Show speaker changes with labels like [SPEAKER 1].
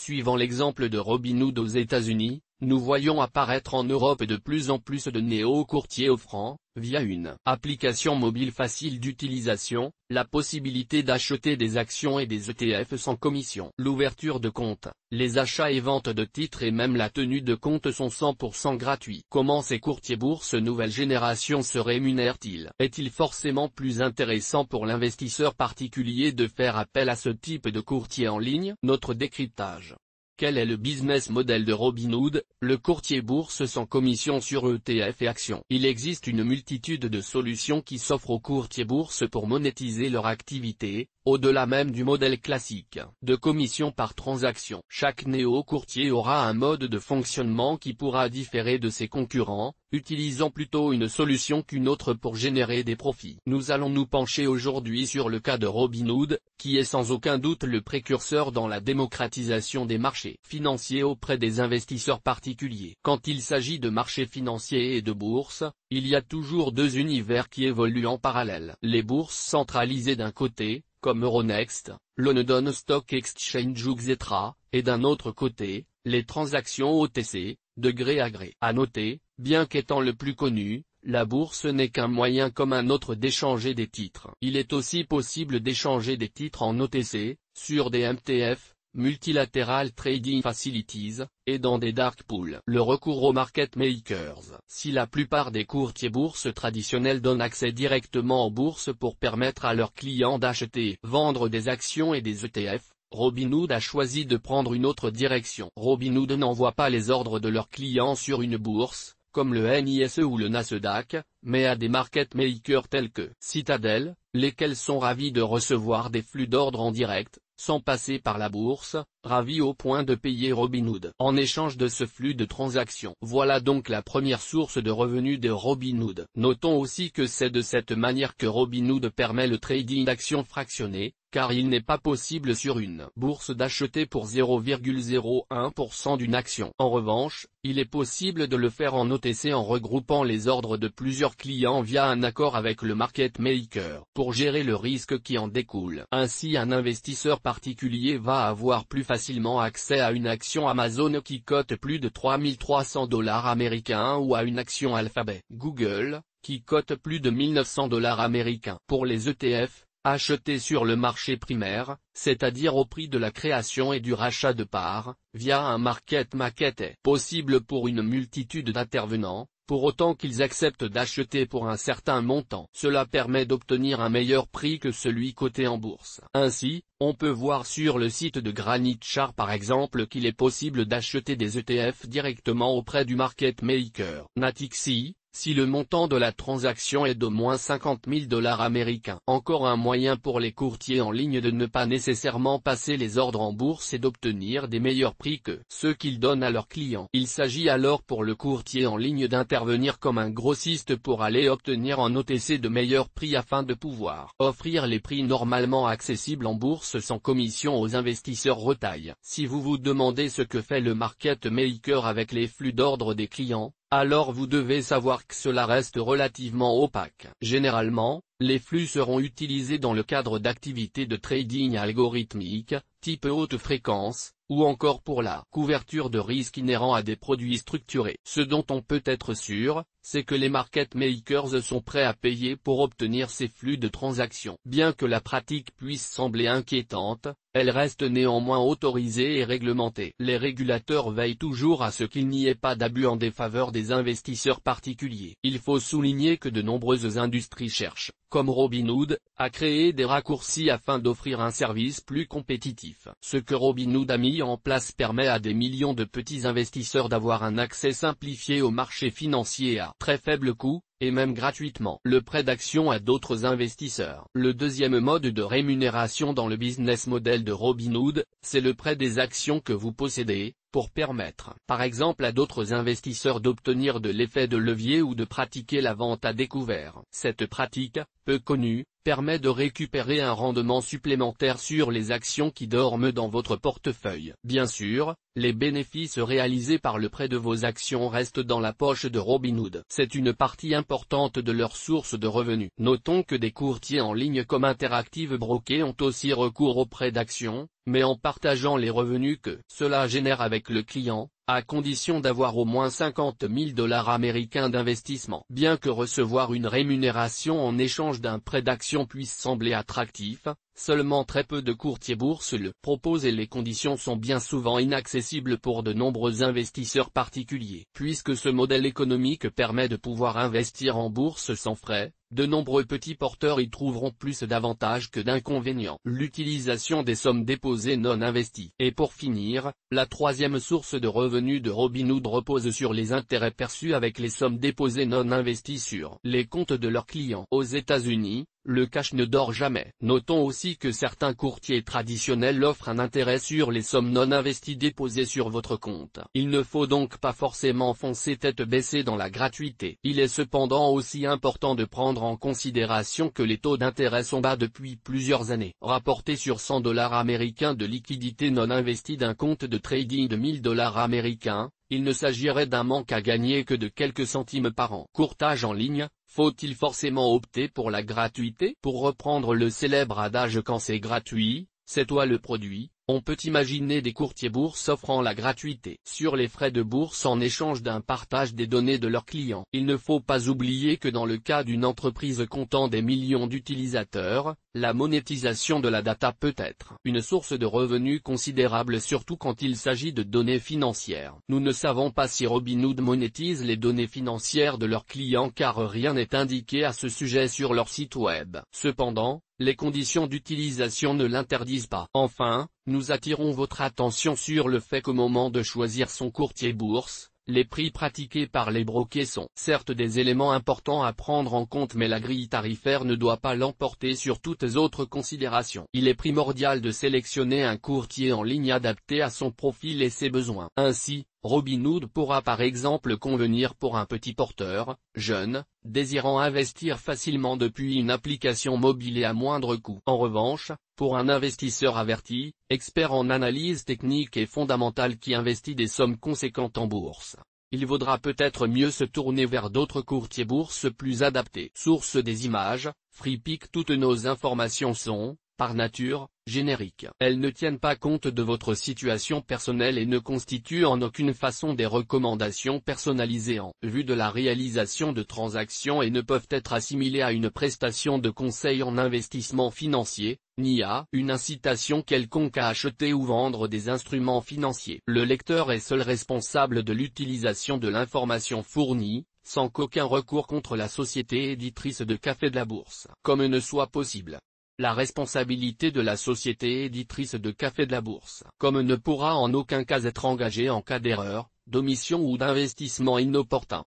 [SPEAKER 1] Suivant l'exemple de Robinhood aux États-Unis, nous voyons apparaître en Europe de plus en plus de néo-courtiers offrant, via une application mobile facile d'utilisation, la possibilité d'acheter des actions et des ETF sans commission. L'ouverture de compte, les achats et ventes de titres et même la tenue de compte sont 100% gratuits. Comment ces courtiers bourse nouvelle génération se rémunèrent-ils? Est-il forcément plus intéressant pour l'investisseur particulier de faire appel à ce type de courtier en ligne? Notre décryptage. Quel est le business model de Robinhood, le courtier bourse sans commission sur ETF et actions? Il existe une multitude de solutions qui s'offrent aux courtiers bourse pour monétiser leur activité, au-delà même du modèle classique de commission par transaction. Chaque néo-courtier aura un mode de fonctionnement qui pourra différer de ses concurrents, utilisant plutôt une solution qu'une autre pour générer des profits. Nous allons nous pencher aujourd'hui sur le cas de Robinhood, qui est sans aucun doute le précurseur dans la démocratisation des marchés financiers auprès des investisseurs particuliers. Quand il s'agit de marchés financiers et de bourse, il y a toujours deux univers qui évoluent en parallèle. Les bourses centralisées d'un côté, comme Euronext, London Stock Exchange ou Xetra, et d'un autre côté, les transactions OTC, de gré à gré. À noter, bien qu'étant le plus connu, la bourse n'est qu'un moyen comme un autre d'échanger des titres. Il est aussi possible d'échanger des titres en OTC, sur des MTF, Multilateral Trading Facilities, et dans des dark pools. Le recours aux market makers. Si la plupart des courtiers bourses traditionnels donnent accès directement aux bourses pour permettre à leurs clients d'acheter et vendre des actions et des ETF, Robinhood a choisi de prendre une autre direction. Robinhood n'envoie pas les ordres de leurs clients sur une bourse, comme le NYSE ou le Nasdaq, mais à des market makers tels que Citadel, lesquels sont ravis de recevoir des flux d'ordre en direct, sans passer par la bourse, ravis au point de payer Robinhood en échange de ce flux de transactions. Voilà donc la première source de revenus de Robinhood. Notons aussi que c'est de cette manière que Robinhood permet le trading d'actions fractionnées, car il n'est pas possible sur une bourse d'acheter pour 0,01% d'une action. En revanche, il est possible de le faire en OTC en regroupant les ordres de plusieurs clients via un accord avec le market maker, pour gérer le risque qui en découle. Ainsi un investisseur particulier va avoir plus facilement accès à une action Amazon qui cote plus de $3 300 américains ou à une action Alphabet, Google, qui cote plus de $1 900 américains. Pour les ETF, achetés sur le marché primaire, c'est-à-dire au prix de la création et du rachat de parts, via un market maker est possible pour une multitude d'intervenants, pour autant qu'ils acceptent d'acheter pour un certain montant. Cela permet d'obtenir un meilleur prix que celui coté en bourse. Ainsi, on peut voir sur le site de GraniteChart par exemple qu'il est possible d'acheter des ETF directement auprès du market maker. Natixi, si le montant de la transaction est d'au moins $50 000 américains. Encore un moyen pour les courtiers en ligne de ne pas nécessairement passer les ordres en bourse et d'obtenir des meilleurs prix que ceux qu'ils donnent à leurs clients. Il s'agit alors pour le courtier en ligne d'intervenir comme un grossiste pour aller obtenir en OTC de meilleurs prix afin de pouvoir offrir les prix normalement accessibles en bourse sans commission aux investisseurs retail. Si vous vous demandez ce que fait le market maker avec les flux d'ordre des clients, alors vous devez savoir que cela reste relativement opaque. Généralement, les flux seront utilisés dans le cadre d'activités de trading algorithmique, type haute fréquence, ou encore pour la couverture de risques inhérents à des produits structurés. Ce dont on peut être sûr, c'est que les market makers sont prêts à payer pour obtenir ces flux de transactions. Bien que la pratique puisse sembler inquiétante, elle reste néanmoins autorisée et réglementée. Les régulateurs veillent toujours à ce qu'il n'y ait pas d'abus en défaveur des investisseurs particuliers. Il faut souligner que de nombreuses industries cherchent, comme Robinhood, à créer des raccourcis afin d'offrir un service plus compétitif. Ce que Robinhood a mis en place permet à des millions de petits investisseurs d'avoir un accès simplifié au marché financier à très faible coût, et même gratuitement. Le prêt d'actions à d'autres investisseurs. Le deuxième mode de rémunération dans le business model de Robinhood, c'est le prêt des actions que vous possédez, pour permettre, par exemple à d'autres investisseurs d'obtenir de l'effet de levier ou de pratiquer la vente à découvert. Cette pratique, peu connue, permet de récupérer un rendement supplémentaire sur les actions qui dorment dans votre portefeuille. Bien sûr, les bénéfices réalisés par le prêt de vos actions restent dans la poche de Robinhood. C'est une partie importante de leur source de revenus. Notons que des courtiers en ligne comme Interactive Brokers ont aussi recours au prêt d'actions, mais en partageant les revenus que cela génère avec le client, à condition d'avoir au moins 50 000 $ américains d'investissement. Bien que recevoir une rémunération en échange d'un prêt d'action puisse sembler attractif, seulement très peu de courtiers bourses le proposent et les conditions sont bien souvent inaccessibles pour de nombreux investisseurs particuliers. Puisque ce modèle économique permet de pouvoir investir en bourse sans frais, de nombreux petits porteurs y trouveront plus d'avantages que d'inconvénients. L'utilisation des sommes déposées non investies. Et pour finir, la troisième source de revenus de Robinhood repose sur les intérêts perçus avec les sommes déposées non investies sur les comptes de leurs clients. Aux États-Unis, le cash ne dort jamais. Notons aussi que certains courtiers traditionnels offrent un intérêt sur les sommes non investies déposées sur votre compte. Il ne faut donc pas forcément foncer tête baissée dans la gratuité. Il est cependant aussi important de prendre en considération que les taux d'intérêt sont bas depuis plusieurs années. Rapporté sur 100 $ américains de liquidité non investie d'un compte de trading de 1000 $ américains, il ne s'agirait d'un manque à gagner que de quelques centimes par an. Courtage en ligne, faut-il forcément opter pour la gratuité? Pour reprendre le célèbre adage quand c'est gratuit, c'est toi le produit, on peut imaginer des courtiers bourses offrant la gratuité sur les frais de bourse en échange d'un partage des données de leurs clients. Il ne faut pas oublier que dans le cas d'une entreprise comptant des millions d'utilisateurs, la monétisation de la data peut être une source de revenus considérable surtout quand il s'agit de données financières. Nous ne savons pas si Robinhood monétise les données financières de leurs clients car rien n'est indiqué à ce sujet sur leur site web. Cependant, les conditions d'utilisation ne l'interdisent pas. Enfin, nous attirons votre attention sur le fait qu'au moment de choisir son courtier bourse, les prix pratiqués par les brokers sont certes des éléments importants à prendre en compte mais la grille tarifaire ne doit pas l'emporter sur toutes autres considérations. Il est primordial de sélectionner un courtier en ligne adapté à son profil et ses besoins. Ainsi, Robinhood pourra par exemple convenir pour un petit porteur, jeune, désirant investir facilement depuis une application mobile et à moindre coût. En revanche, pour un investisseur averti, expert en analyse technique et fondamentale qui investit des sommes conséquentes en bourse, il vaudra peut-être mieux se tourner vers d'autres courtiers bourses plus adaptés. Source des images, FreePic. Toutes nos informations sont, par nature, génériques. Elles ne tiennent pas compte de votre situation personnelle et ne constituent en aucune façon des recommandations personnalisées en vue de la réalisation de transactions et ne peuvent être assimilées à une prestation de conseil en investissement financier, ni à une incitation quelconque à acheter ou vendre des instruments financiers. Le lecteur est seul responsable de l'utilisation de l'information fournie, sans qu'aucun recours contre la société éditrice de Café de la Bourse, comme ne soit possible. La responsabilité de la société éditrice de Café de la Bourse, comme ne pourra en aucun cas être engagée en cas d'erreur, d'omission ou d'investissement inopportun.